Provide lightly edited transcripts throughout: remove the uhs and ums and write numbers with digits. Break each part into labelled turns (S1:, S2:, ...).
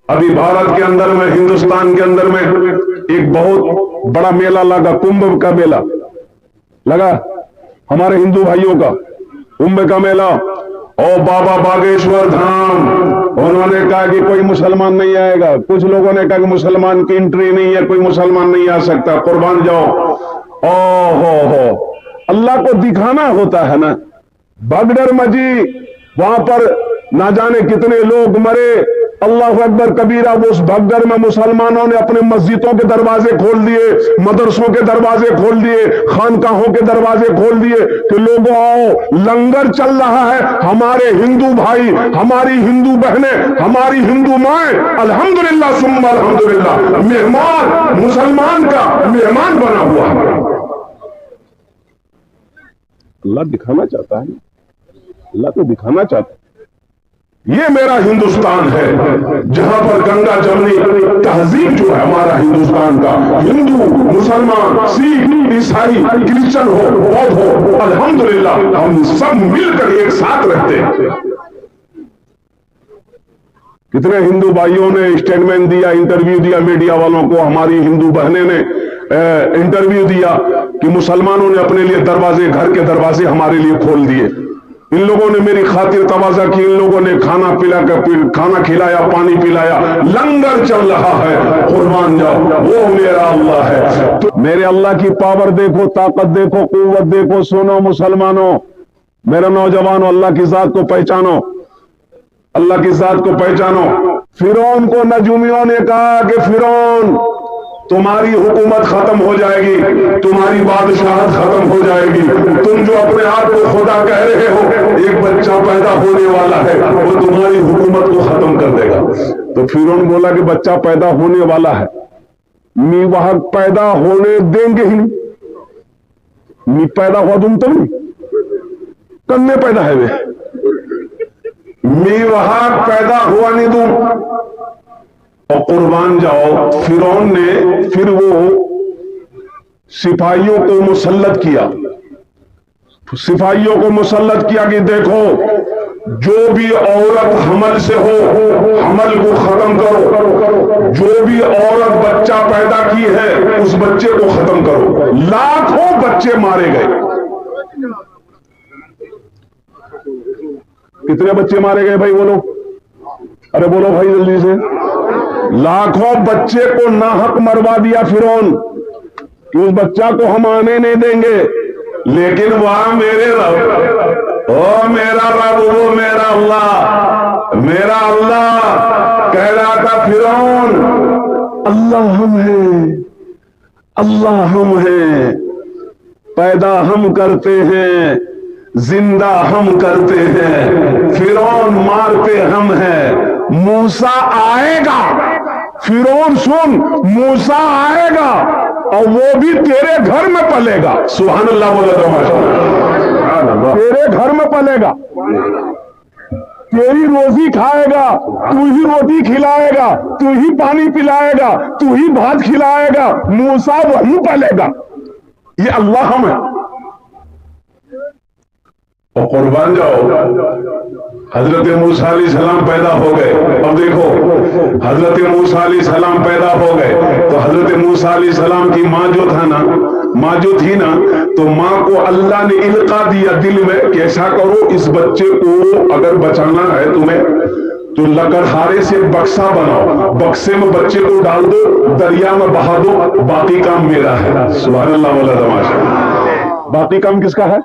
S1: अभी भारत के अंदर में, हिंदुस्तान के अंदर में एक बहुत बड़ा मेला लगा, कुंभ का मेला लगा, हमारे हिंदू भाइयों का कुंभ का मेला। और बाबा बागेश्वर धाम, उन्होंने कहा कि कोई मुसलमान नहीं आएगा। कुछ लोगों ने कहा कि मुसलमान की एंट्री नहीं है, कोई मुसलमान नहीं आ सकता, कुर्बान जाओ। हो अल्लाह को दिखाना होता है ना। भगदड़ मची, वहां पर ना जाने कितने लोग मरे। अल्लाह अकबर कबीरा। वो उस भगदड़ में मुसलमानों ने अपने मस्जिदों के दरवाजे खोल दिए, मदरसों के दरवाजे खोल दिए, खानकाहों के दरवाजे खोल दिए कि लोगों आओ, लंगर चल रहा है। हमारे हिंदू भाई, हमारी हिंदू बहनें, हमारी हिंदू माएं, अल्हम्दुलिल्लाह सुम्मा अल्हम्दुलिल्लाह, मेहमान, मुसलमान का मेहमान बना हुआ है। अल्लाह दिखाना चाहता है, अल्लाह तो दिखाना चाहता है। ये मेरा हिंदुस्तान है, जहां पर गंगा जमनी तहजीब जो है हमारा हिंदुस्तान का, हिंदू, मुसलमान, सिख, ईसाई, क्रिश्चियन हो, बौद्ध हो, अल्हम्दुलिल्लाह हम सब मिलकर एक साथ रहते हैं। कितने हिंदू भाइयों ने स्टेटमेंट दिया, इंटरव्यू दिया मीडिया वालों को। हमारी हिंदू बहनें ने इंटरव्यू दिया कि मुसलमानों ने अपने लिए दरवाजे, घर के दरवाजे हमारे लिए खोल दिए। इन लोगों ने मेरी खातिर तवाज़ा की, इन लोगों ने खाना खाना खिलाया, पानी पिलाया, लंगर चल रहा है। कुर्बान जाओ, वो मेरा अल्लाह है। तो मेरे अल्लाह की पावर देखो, ताकत देखो, कुव्वत देखो। सुनो मुसलमानों, मेरे नौजवानों, अल्लाह की जात को पहचानो, अल्लाह की जात को पहचानो। फिरौन को नजूमियों ने कहा कि फिरौन तुम्हारी हुकूमत खत्म हो जाएगी, तुम्हारी बादशाहत खत्म हो जाएगी। तुम जो अपने आप को खुदा कह रहे हो, एक बच्चा पैदा होने वाला है, वो तुम्हारी हुकूमत को खत्म कर देगा। तो फिरौन बोला कि बच्चा पैदा होने वाला है, मी वहां पैदा होने देंगे ही नहीं। मी पैदा हुआ तुम तो नहीं, कन्ने पैदा है वे, मी वहां पैदा हुआ नहीं तुम। और कुर्बान जाओ, फिरौन ने फिर वो सिपाहियों को मुसल्लत किया, सिपाहियों को मुसल्लत किया कि देखो, जो भी औरत हमल से हो, हमल को खत्म करो। जो भी औरत बच्चा पैदा की है, उस बच्चे को खत्म करो। लाखों बच्चे मारे गए। कितने बच्चे मारे गए भाई बोलो? अरे बोलो भाई जल्दी से। लाखों बच्चे को नाहक मरवा दिया फिरौन कि उस बच्चा को हम आने नहीं देंगे। लेकिन वहां मेरे रब, ओ मेरा रब, वो मेरा अल्लाह, मेरा अल्लाह कह रहा था फिरौन, अल्लाह हम हैं, अल्लाह हम हैं, पैदा हम करते हैं, जिंदा हम करते हैं, फिरौन मारते हम हैं। मूसा आएगा, फिरौन सुन, मूसा आएगा और वो भी तेरे घर में पलेगा। सुभान अल्लाह बोला तो माशाअल्लाह, तेरे घर में पलेगा, तेरी रोजी खाएगा, तू ही रोटी खिलाएगा, तू ही पानी पिलाएगा, तू ही भात खिलाएगा, मूसा वही पलेगा। ये अल्लाह हम है। और कुर्बान जाओ, हजरत मूसा अलैहिस्सलाम पैदा हो गए। अब देखो, हजरत मूसा अलैहिस्सलाम पैदा हो गए तो हजरत मूसा अलैहिस्सलाम की माँ जो था ना, माँ जो थी ना, तो माँ को अल्लाह ने इल्का दिया दिल में कि ऐसा करो, इस बच्चे को अगर बचाना है तुम्हें तो लकड़हारे से बक्सा बनाओ, बक्से में बच्चे को डाल दो, दरिया में बहा दो, बाकी काम मेरा है। सुभान अल्लाह वाला तमाशा। बाकी काम किसका है?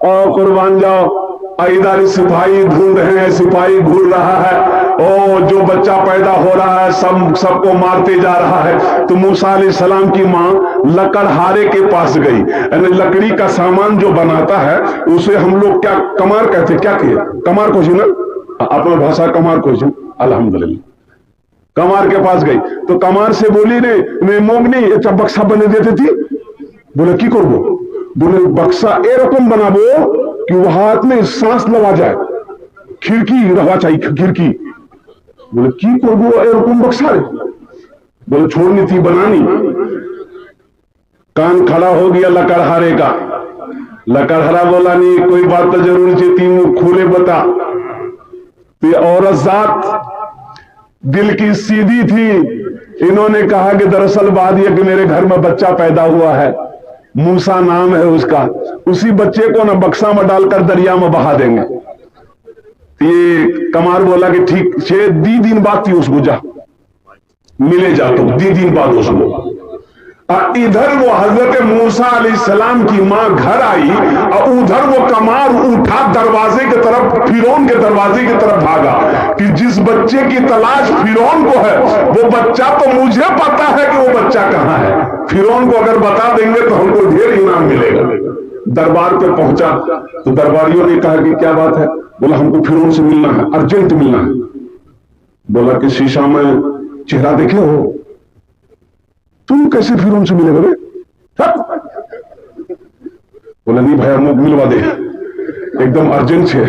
S1: और कुर्बान जाओ, इधर सिपाही ढूंढ रहे हैं, सिपाही घूर रहा है, और जो बच्चा पैदा हो रहा है सबको मारते जा रहा है। तो मूसा अलैहिस्सलाम की माँ लकड़हारे के पास गई, यानी लकड़ी का सामान जो बनाता है उसे हम लोग क्या कमार कहते, क्या किए कमार को ना, अपना भाषा कमार को, अल्हम्दुलिल्लाह। कमार के पास गई तो कमार से बोली ने मैं मोगनी एक बक्सा बने देती थी। बोले की करबो? बोले बक्सा एरकम बनाबो कि वो हाथ में सांस लगा जाए, खिड़की रहा चाहिए, खिड़की। बोले की करबो एरकम बक्सा रे? बोले छोड़नी थी बनानी। कान खड़ा हो गया लकड़हारे का। लकड़हारा बोला नहीं, कोई बात तो जरूर चाहिए, खुले बता। तो औरत जात दिल की सीधी थी। इन्होंने कहा कि दरअसल बात यह कि मेरे घर में बच्चा पैदा हुआ है, मूसा नाम है उसका, उसी बच्चे को ना बक्सा में डालकर दरिया में बहा देंगे। ये कमार बोला कि ठीक छे दी दिन बाद थी उसको जा मिले जा, तो दी दिन बाद उसको। इधर वो हजरत मूसा अलैहिस्सलाम की मां घर आई और उधर वो कमार उठा दरवाजे की तरफ, फिरौन के दरवाजे की तरफ भागा कि जिस बच्चे की तलाश फिरौन को है वो बच्चा तो मुझे पता है कि वो बच्चा कहां है, फिरौन को अगर बता देंगे तो हमको ढेर इनाम मिलेगा। दरबार पे पहुंचा तो दरबारियों ने कहा कि क्या बात है? बोला हमको फिरौन से मिलना है, अर्जेंट मिलना है। बोला कि शीशा में चेहरा देखे हो? तुम कैसे फिरौन से मिले? बोला नहीं भाई हम मिलवा दे, एकदम अर्जेंट छे,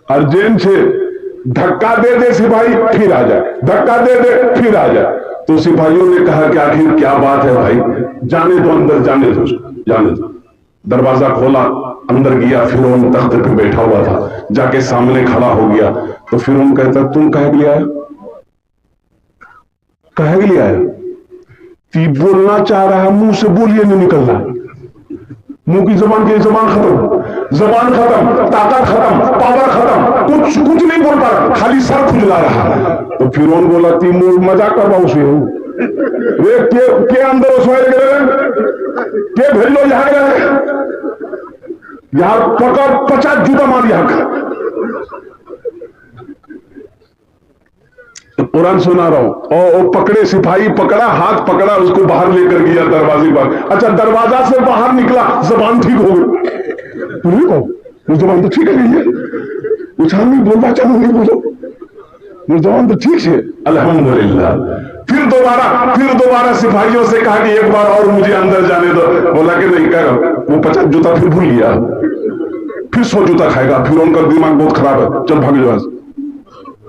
S1: अर्जेंट छे। धक्का दे दे सिपाही फिर आ जाए, धक्का दे दे फिर आ जाए। तो सिपाहियों ने कहा कि आखिर क्या बात है भाई, जाने दो अंदर, जाने दो, जाने दो। दरवाजा खोला, अंदर गया, फिरौन तख्त पे बैठा हुआ था, जाके सामने खड़ा हो गया। तो फिरौन कहता तुम कहे के लिए आया? कहे के लिए आया? ती बोलना चाह रहा है, मुंह से बोलिए नहीं निकल रहा, मुंह की जबान की जबान खत्म, जबान खत्म, ताकत खत्म, पावर खत्म, कुछ कुछ नहीं बोल पा रहा, खाली सर खुजला रहा। तो फिरौन बोला ती मजाक करवा उसे वे के अंदर उसमें के भेज लो यहाँ गए, यहाँ पकड़ 50 जूता मार यहाँ। कुरान सुना रहा हूं, और वो पकड़े, सिपाही पकड़ा, हाथ पकड़ा, उसको बाहर लेकर गया दरवाजे पर। अच्छा दरवाजा से बाहर निकला, जबान ठीक हो गई, जबान तो ठीक है नहीं है, उछाल नहीं बोलना चाहूँ नहीं बोलो, जबान तो ठीक है अल्हम्दुलिल्लाह। फिर दोबारा सिपाहियों से कहा कि एक बार और मुझे अंदर जाने दो। बोला कि नहीं कर, वो 50 जूता फिर भूल गया, फिर 100 जूता खाएगा, फिर उनका दिमाग बहुत खराब है, चल भाग जाओ।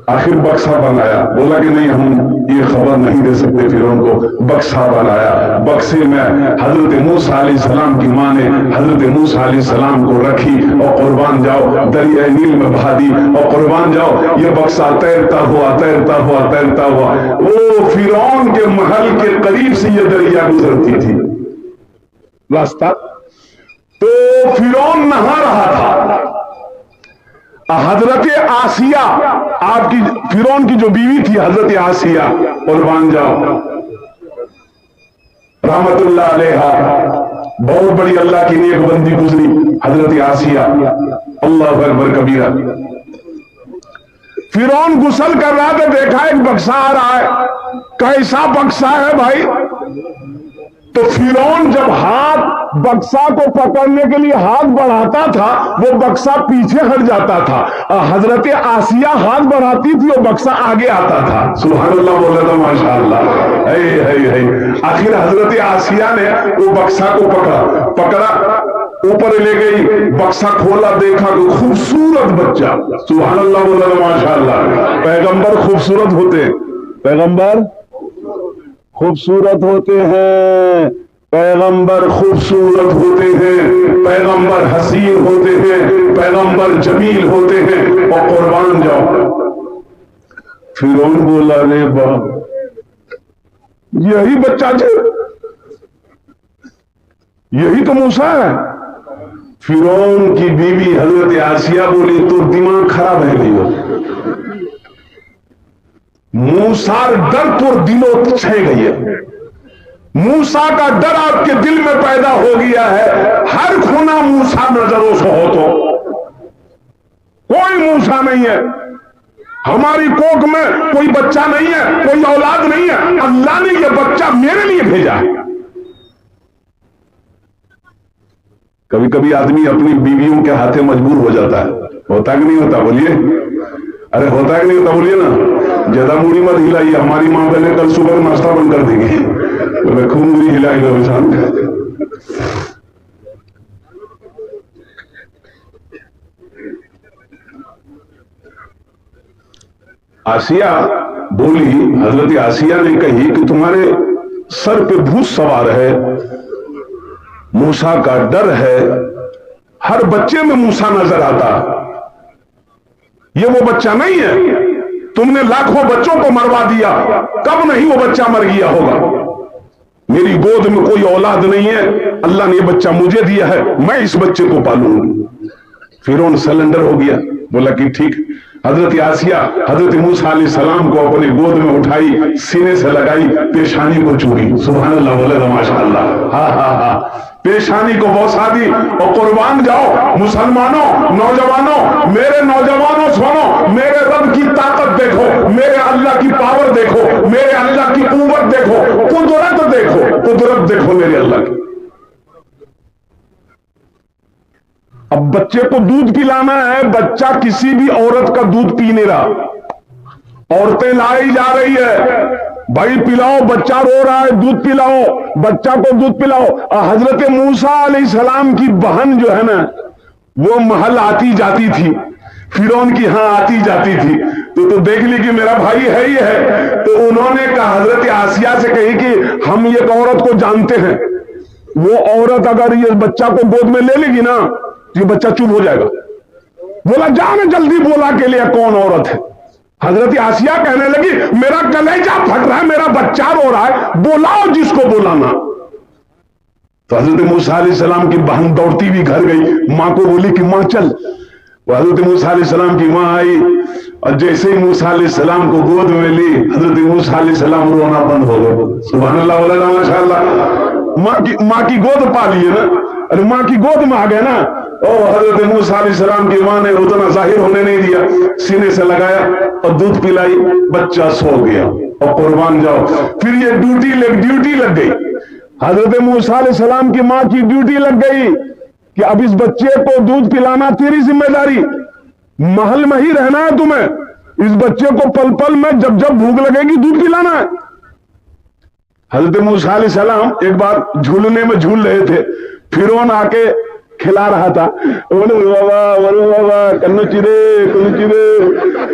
S1: आखिर बक्सा बनाया, बोला कि नहीं हम ये खबर नहीं दे सकते, फिर उनको बक्सा बनाया। बक्से में हजरत मूसा अलैहिस्सलाम की मां ने हजरत मूसा अलैहिस्सलाम को रखी और कुर्बान जाओ दरिया नील में बहा दी और कुर्बान जाओ। ये बक्सा तैरता हुआ तैरता हुआ तैरता हुआ वो फिरौन के महल के करीब से ये दरिया गुजरती थी रास्ता। तो फिरौन नहा रहा था, हजरत आसिया, आपकी फिरौन की जो बीवी थी हजरत आसिया, कुर्बान जाओ रहमतुल्लाह अलैहा, बहुत बड़ी अल्लाह की नेक बंदी गुजरी हजरत आसिया, अल्लाह अकबर कबीरा। फिरौन गुसल कर रहा था, देखा एक बक्सा आ रहा है, कैसा बक्सा है भाई? तो फिरौन जब हाथ बक्सा को पकड़ने के लिए हाथ बढ़ाता था, वो बक्सा पीछे हट जाता था, और हजरत आसिया हाथ बढ़ाती थी, वो बक्सा आगे आता था। सुभान अल्लाह बोला था माशाअल्लाह। आखिर हजरत आसिया ने वो बक्सा को पकड़ा, ऊपर ले गई, बक्सा खोला, देखा तो खूबसूरत बच्चा। सुभान अल्लाह बोला था माशाअल्लाह। पैगंबर खूबसूरत होते, पैगंबर खूबसूरत होते हैं, पैगंबर खूबसूरत होते हैं, पैगंबर हसीन होते हैं, पैगंबर जमील होते हैं। और कुर्बान जाओ। फिरौन बोला रे बाप, यही बच्चा थे, यही तो मूसा है। फिरौन की बीवी हजरत आसिया बोली तो दिमाग खराब है नहीं हो, मूसा डर तो दिलों छह गई है, मूसा का डर आपके दिल में पैदा हो गया है। हर खूना मूसा नजरों से हो तो कोई मूसा नहीं है, हमारी कोख में कोई बच्चा नहीं है, कोई औलाद नहीं है, अल्लाह ने यह बच्चा मेरे लिए भेजा है। कभी कभी आदमी अपनी बीवियों के हाथे मजबूर हो जाता है, होता कि नहीं होता? बोलिए, अरे होता कि नहीं होता? बोलिए ना, ज्यादा मुड़ी मत हिलाइए, हमारी मां पहले कल सुबह नाश्ता बंद कर देंगे, तो खूब मुड़ी हिलाई लो इंसान। आसिया बोली, हजरत आसिया ने कही कि तुम्हारे सर पे भूत सवार है, मूसा का डर है, हर बच्चे में मूसा नजर आता, ये वो बच्चा नहीं है। तुमने लाखों बच्चों को मरवा दिया, कब नहीं वो बच्चा मर गया होगा। मेरी गोद में कोई औलाद नहीं है, अल्लाह ने ये बच्चा मुझे दिया है, मैं इस बच्चे को पालूंगी। फिरौन सरेंडर हो गया, बोला कि ठीक। हजरत आसिया हजरत मूसा अलैहिस्सलाम को अपने गोद में उठाई, सीने से लगाई, पेशानी को चूमी। सुभान अल्लाह, बोले माशाअल्लाह। हाँ हाँ हाँ, पेशानी को बौसा दी। और कुर्बान जाओ मुसलमानों, नौजवानों, मेरे नौजवानों सुनो, मेरे रब की ताकत देखो, मेरे अल्लाह की पावर देखो, मेरे अल्लाह की कुव्वत देखो, कुदरत देखो, कुदरत देखो मेरे अल्लाह की। अब बच्चे को दूध पिलाना है, बच्चा किसी भी औरत का दूध पी नहीं रहा। औरतें लाई जा रही है, भाई पिलाओ, बच्चा रो रहा है, दूध पिलाओ, बच्चा को दूध पिलाओ। हजरत मूसा अलैहिस्सलाम की बहन जो है ना, वो महल आती जाती थी, फिरौन की हां आती जाती थी, तो देख ली कि मेरा भाई है ही है। तो उन्होंने कहा, हजरत आसिया से कही कि हम एक औरत को जानते हैं, वो औरत अगर ये बच्चा को गोद में ले लेगी ना, ये बच्चा चुप हो जाएगा। बोला जाने जल्दी, बोला के लिए कौन औरत है। हजरत आसिया कहने लगी, मेरा कलेजा फट रहा है, मेरा बच्चा रो रहा है, बुलाओ जिसको बुलाना। तो हजरत मूसा अलैहिस्सलाम की बहन दौड़ती हुई घर गई, मां को बोली कि मां चल। वो हजरत मूसा अलैहिस्सलाम की मां आई और जैसे ही मूसा अलैहिस्सलाम को गोद में ली, हजरत मूसा अलैहिस्सलाम रोना बंद हो गए। सुभान अल्लाह, माशाअल्लाह। मां की गोद पा ली है ना, अरे मां की गोद में आ गए ना। और हजरत मूसा अलैहिस्सलाम की मां ने उतना जाहिर होने नहीं दिया, सीने से लगाया और दूध पिलाई, बच्चा सो गया। और कुर्बान जाओ, फिर ये ड्यूटी लग गई। हजरत मूसा अलैहिस्सलाम की मां की ड्यूटी लग गई कि अब इस बच्चे को दूध पिलाना तेरी जिम्मेदारी, महल में ही रहना है तुम्हें, इस बच्चे को पल पल में जब जब भूख लगेगी दूध पिलाना है। हजरत मूसा अलैहिस्सलाम एक बार झूलने में झूल रहे थे, फिरौन आके खिला रहा था, बाबा कन्नु चिरे।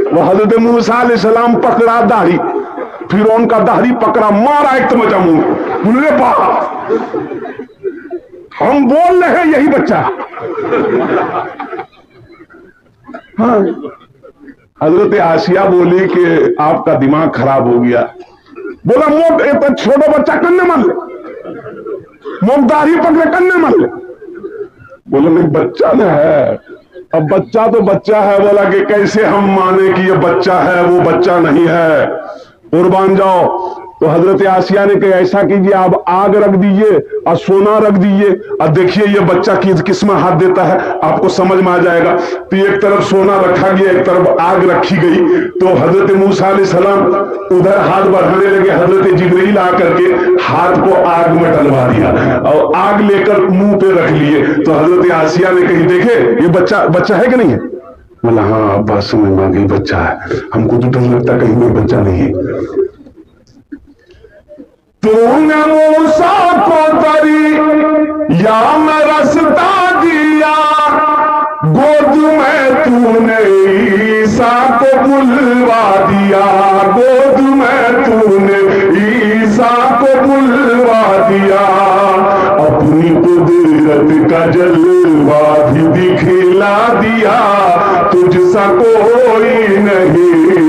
S1: वो हजरत मूसा अलैहिस्सलाम पकड़ा दाढ़ी, फिरौन का दाढ़ी पकड़ा, मारा एक तमचा मुंह में। बोले बाबा, हम बोल रहे हैं यही बच्चा। हाँ, हजरत आसिया बोली कि आपका दिमाग खराब हो गया। बोला मोक एक छोटा बच्चा कन्ने मान ले, मोक दाढ़ी पकड़े कन्ने मान ले। बोला नहीं, बच्चा न है। अब बच्चा तो बच्चा है। बोला कि कैसे हम माने कि ये बच्चा है, वो बच्चा नहीं है। कुर्बान जाओ। तो हजरत आसिया ने कहा, ऐसा कीजिए, आप आग रख दीजिए और सोना रख दीजिए और देखिए ये बच्चा किस में हाथ देता है, आपको समझ में आ जाएगा। तो एक तरफ सोना रखा गया, एक तरफ आग रखी गई। तो हजरत मूसा अलैहिस्सलाम उधर हाथ बढ़ाने लगे, हजरत जिब्रील आकर के हाथ को आग में डलवा दिया और आग लेकर मुंह पे रख लिए। तो हजरत आसिया ने कही, देखे ये बच्चा है कि नहीं है। बोला हाँ, बात समझ में आ गई, बच्चा है। हमको तो डर लगता कहीं कोई बच्चा नहीं है। तूने मूसा को दरी या में रास्ता दिया, गोद में तूने ईसा को बुलवा दिया, गोद में तूने ईसा को बुलवा दिया। अपनी कुदरत का जलवा भी दिखला दिया, तुझसा कोई नहीं